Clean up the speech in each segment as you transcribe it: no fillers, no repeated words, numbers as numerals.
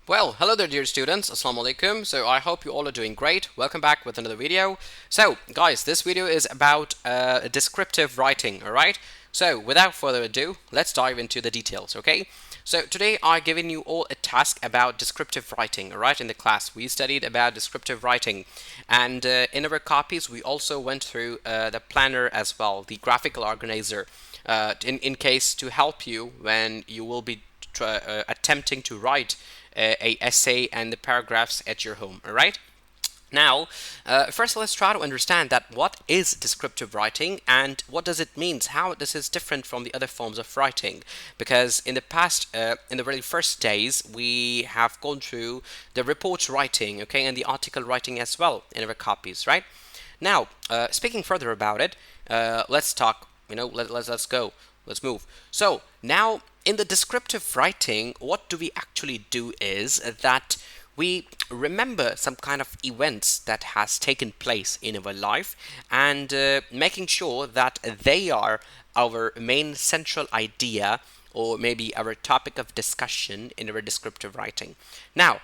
Well, hello there dear students, Assalamu alaikum. So I hope you all are doing great. Welcome back with another video. So guys, this video is about descriptive writing, alright? So without further ado, let's dive into the details, okay? So today I've given you all a task about descriptive writing, alright? In the class we studied about descriptive writing, and in our copies we also went through the planner as well, the graphical organizer, in case to help you when you will be attempting to write a essay and the paragraphs at your home. All right. Now, first let's try to understand that what is descriptive writing and what does it mean, how this is different from the other forms of writing. Because in the past, in the very first days, we have gone through the report writing, okay, and the article writing as well in our copies, right? Now, speaking further about it, let's talk. Let's go. Let's move. So now in the descriptive writing, what do we actually do is that we remember some kind of events that has taken place in our life and making sure that they are our main central idea or maybe our topic of discussion in our descriptive writing. Now,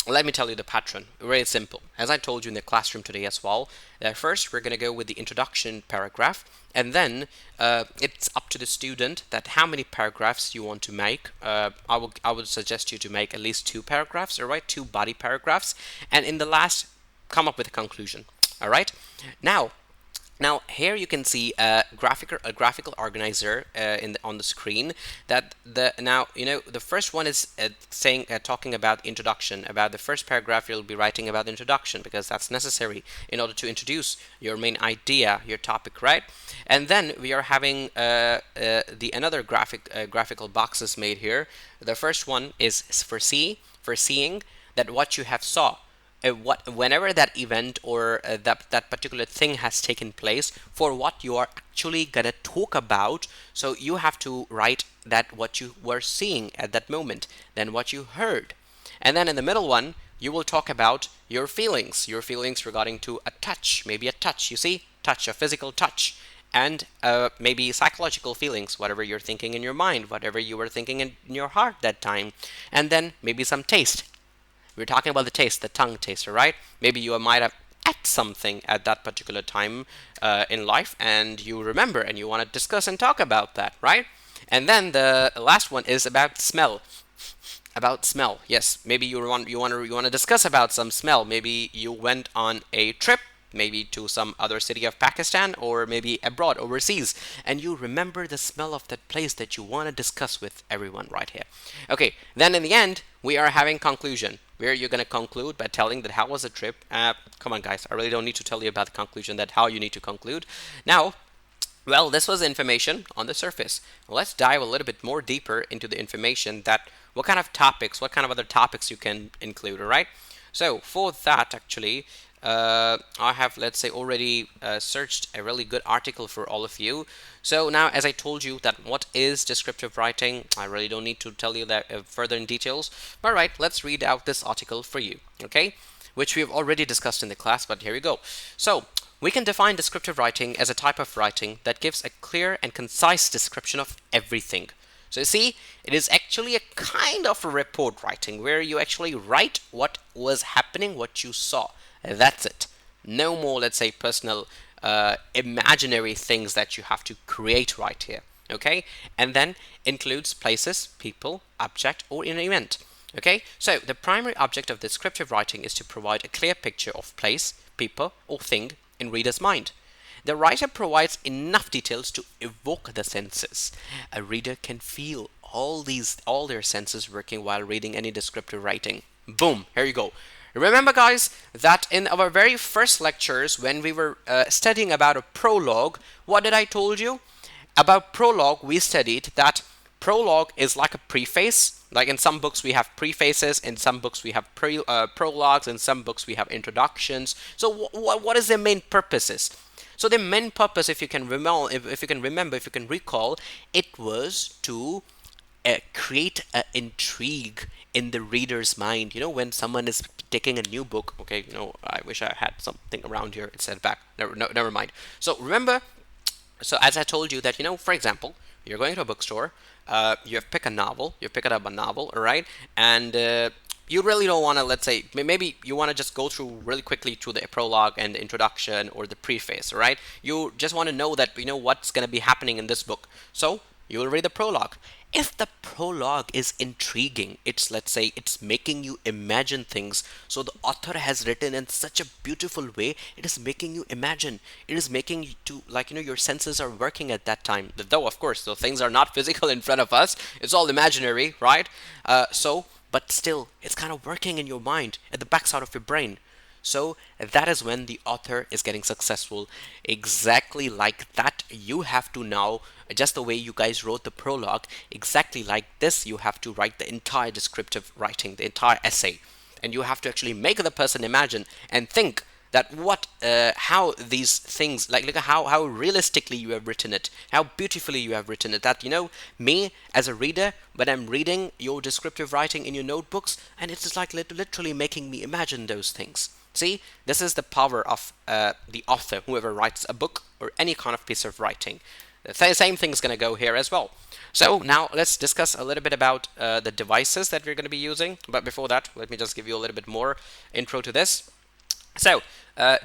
let me tell you the pattern. Very simple. As I told you in the classroom today as well, first we're going to go with the introduction paragraph, and then it's up to the student that how many paragraphs you want to make. I would suggest you to make at least 2 paragraphs, all right, 2 body paragraphs, and in the last come up with a conclusion. All right. Now here you can see a graphical organizer on the screen. That the first one is talking about introduction. About the first paragraph, you'll be writing about introduction because that's necessary in order to introduce your main idea, your topic, right? And then we are having the another graphical boxes made here. The first one is for seeing that what you have saw. Whenever that event or that particular thing has taken place, for what you are actually gonna talk about, so you have to write that what you were seeing at that moment, then what you heard, and then in the middle one you will talk about your feelings regarding to a touch, maybe a touch, you see, touch, a physical touch, and maybe psychological feelings, whatever you're thinking in your mind, whatever you were thinking in your heart that time, and then maybe some taste. We're talking about the taste, the tongue taster, right? Maybe you might have ate something at that particular time in life and you remember and you want to discuss and talk about that, right? And then the last one is about smell. About smell, yes. Maybe you want to discuss about some smell. Maybe you went on a trip, maybe to some other city of Pakistan or maybe abroad, overseas, and you remember the smell of that place that you want to discuss with everyone right here. Okay, then in the end, we are having conclusion, where you're going to conclude by telling that how was the trip. Come on guys, I really don't need to tell you about the conclusion, that how you need to conclude. Now, well, this was information on the surface. Let's dive a little bit more deeper into the information, that what kind of topics, what kind of other topics you can include, all right? So for that, actually, I have, let's say, already searched a really good article for all of you. So now, as I told you that what is descriptive writing, I really don't need to tell you that further in details. All right, let's read out this article for you, okay, which we've already discussed in the class, but here we go. So we can define descriptive writing as a type of writing that gives a clear and concise description of everything. So you see, it is actually a kind of a report writing where you actually write what was happening, what you saw. That's it. No more, let's say, personal imaginary things that you have to create right here. Okay, and then includes places, people, object, or an event. Okay, so the primary object of descriptive writing is to provide a clear picture of place, people, or thing in reader's mind. The writer provides enough details to evoke the senses. A reader can feel all their senses working while reading any descriptive writing. Boom, here you go. Remember guys, that in our very first lectures when we were studying about a prologue, what did I told you? About prologue, we studied that prologue is like a preface. Like in some books we have prefaces, in some books we have prologues, in some books we have introductions. So what is their main purposes? So the main purpose, if you can remember, if you can recall, it was to create an intrigue in the reader's mind. You know, when someone is taking a new book, okay, I wish I had something around here. It said back. Never mind. So remember, so as I told you that, for example, you're going to a bookstore, you have picked up a novel, all right, and you really don't want to, let's say, maybe you want to just go through really quickly through the prologue and the introduction or the preface, right? You just want to know that you know what's going to be happening in this book. So you will read the prologue. If the prologue is intriguing, it's, let's say, it's making you imagine things. So the author has written in such a beautiful way, it is making you imagine. It is making you to, like, you know, your senses are working at that time. Though, of course, the things are not physical in front of us. It's all imaginary, right? But still, it's kind of working in your mind, at the backside of your brain. So that is when the author is getting successful. Exactly like that, you have to now, just the way you guys wrote the prologue, exactly like this, you have to write the entire descriptive writing, the entire essay. And you have to actually make the person imagine and think that how these things, like look at how realistically you have written it, how beautifully you have written it, that you know, me as a reader, when I'm reading your descriptive writing in your notebooks, and it's just like literally making me imagine those things. See, this is the power of the author, whoever writes a book or any kind of piece of writing. The same thing is going to go here as well. So now let's discuss a little bit about the devices that we're going to be using. But before that, let me just give you a little bit more intro to this. So,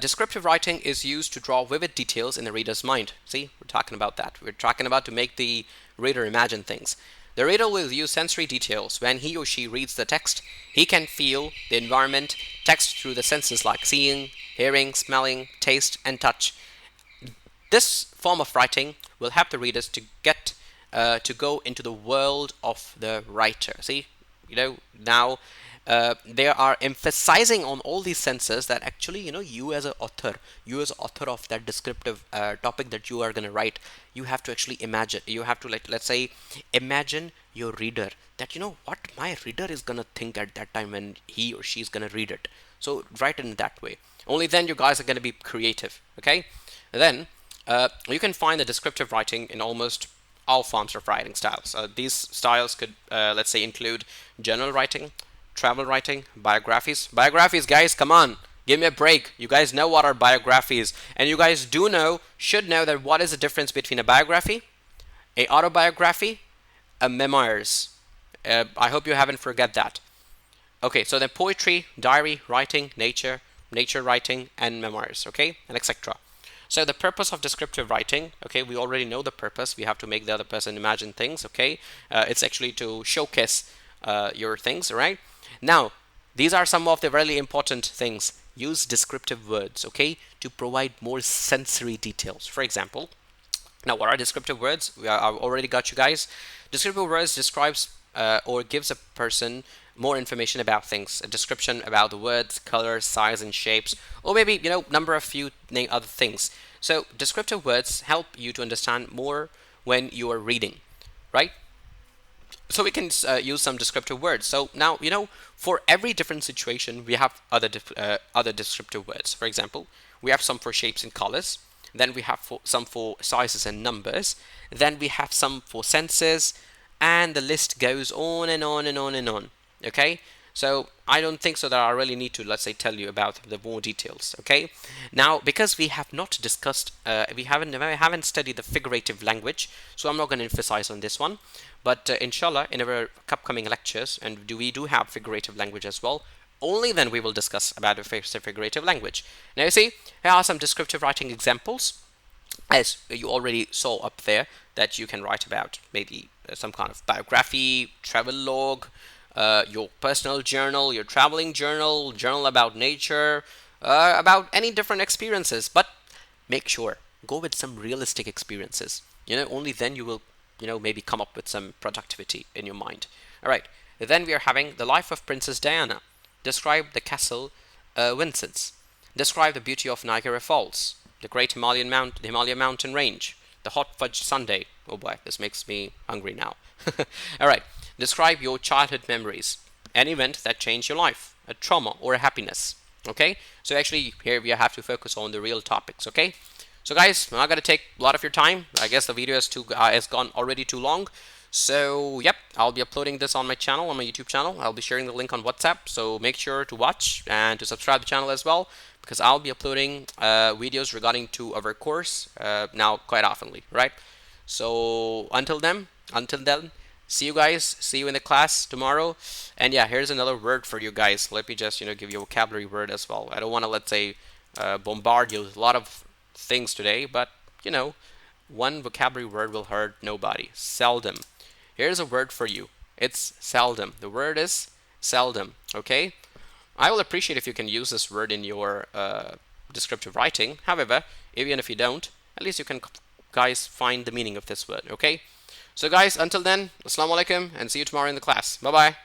descriptive writing is used to draw vivid details in the reader's mind. See, we're talking about that. We're talking about to make the reader imagine things. The reader will use sensory details. When he or she reads the text, he can feel the environment, text through the senses like seeing, hearing, smelling, taste, and touch. This form of writing will help the readers to get to go into the world of the writer. See, you know, now they are emphasizing on all these senses that actually, you know, you as an author, of that descriptive topic that you are going to write, you have to actually imagine. You have to, like, let's say, imagine your reader, that you know what my reader is going to think at that time when he or she is going to read it. So write it in that way. Only then you guys are going to be creative. Okay, then you can find the descriptive writing in almost all forms of writing styles. These styles could, let's say, include journal writing, travel writing, biographies. Biographies, guys, come on, give me a break. You guys know what are biographies, and you guys should know that what is the difference between a biography, a autobiography, a memoirs. I hope you haven't forget that. Okay, so then poetry, diary writing, nature writing, and memoirs. Okay, and etc. So the purpose of descriptive writing, okay, we already know the purpose. We have to make the other person imagine things, okay? It's actually to showcase your things, right? Now, these are some of the really important things. Use descriptive words, okay, to provide more sensory details. For example, now what are descriptive words? I've already got you guys. Descriptive words describes or gives a person more information about things, a description about the words, colors, size, and shapes, or maybe, you know, number of few other things. So descriptive words help you to understand more when you are reading, right? So we can use some descriptive words. So now, you know, for every different situation, we have other descriptive words. For example, we have some for shapes and colors. Then we have some for sizes and numbers. Then we have some for senses, and the list goes on and on and on and on. Okay, so I don't think so that I really need to, let's say, tell you about the more details. Okay, now because we have not discussed, we haven't studied the figurative language, so I'm not going to emphasize on this one. But inshallah, in our upcoming lectures, and we do have figurative language as well. Only then we will discuss about the figurative language. Now you see, here are some descriptive writing examples, as you already saw up there, that you can write about maybe some kind of biography, travel log, your personal journal, your traveling journal, journal about nature, about any different experiences. But make sure, go with some realistic experiences. You know, only then you will, you know, maybe come up with some productivity in your mind. All right. Then we are having the life of Princess Diana. Describe the castle Vincennes. Describe the beauty of Niagara Falls, the great Himalayan mountain range, the hot fudge sundae. Oh boy, this makes me hungry now. All right. Describe your childhood memories, an event that changed your life, a trauma or a happiness. Okay. So actually, here we have to focus on the real topics. Okay. So guys, I'm not gonna take a lot of your time. I guess the video has gone already too long. So yep, I'll be uploading this on my channel, on my YouTube channel. I'll be sharing the link on WhatsApp. So make sure to watch and to subscribe to the channel as well, because I'll be uploading videos regarding to our course now quite oftenly, right? So until then, See you guys. See you in the class tomorrow. And yeah, here's another word for you guys. Let me just give you a vocabulary word as well. I don't want to, let's say, bombard you with a lot of things today, but one vocabulary word will hurt nobody. Seldom. Here's a word for you. It's seldom. The word is seldom. Okay. I will appreciate if you can use this word in your descriptive writing. However, even if you don't, at least you can guys find the meaning of this word. Okay. So guys, until then, assalamu alaikum, and see you tomorrow in the class. Bye bye.